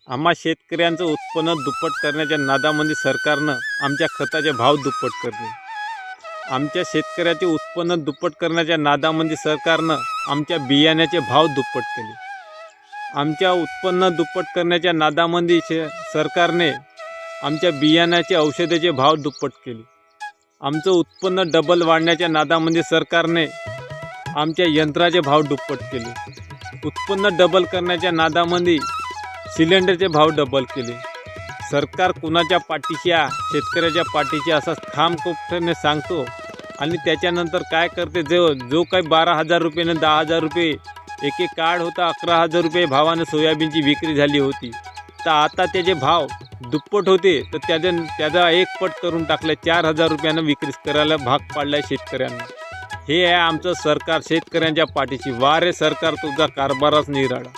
आम्हा शेतकऱ्यांचं उत्पन्न दुप्पट करण्याच्या नादामध्ये सरकारनं आमच्या खताचे भाव दुप्पट करले. आमच्या शेतकऱ्याचे उत्पन्न दुप्पट करण्याच्या नादामध्ये सरकारनं आमच्या बियाण्याचे भाव दुप्पट केले. आमच्या उत्पन्न दुप्पट करण्याच्या नादामध्ये सरकारने आमच्या बियाण्याचे औषधाचे भाव दुप्पट केले. आमचं उत्पन्न डबल वाढण्याच्या नादामध्ये सरकारने आमच्या यंत्राचे भाव दुप्पट केले. उत्पन्न डबल करण्याच्या नादामध्ये सिलेंडरचे भाव डबल केले. सरकार कुणाच्या पाठीशी आहे? शेतकऱ्याच्या पाठीशी असा ठामपणे सांगतो आणि त्याच्यानंतर काय करते? जो काही 12,000 रुपये आणि 10,000 रुपये एक कार्ड होता, 11,000 रुपये भावानं सोयाबीनची विक्री झाली होती, तर आता त्याचे भाव दुप्पट होते, तर त्याचा एक पट करून टाकलं. 4,000 रुपयानं विक्री करायला भाग पाडला शेतकऱ्यांना. हे आहे आमचं सरकार शेतकऱ्यांच्या पाठीशी. वारे सरकार, तुझा कारभारच निराळा.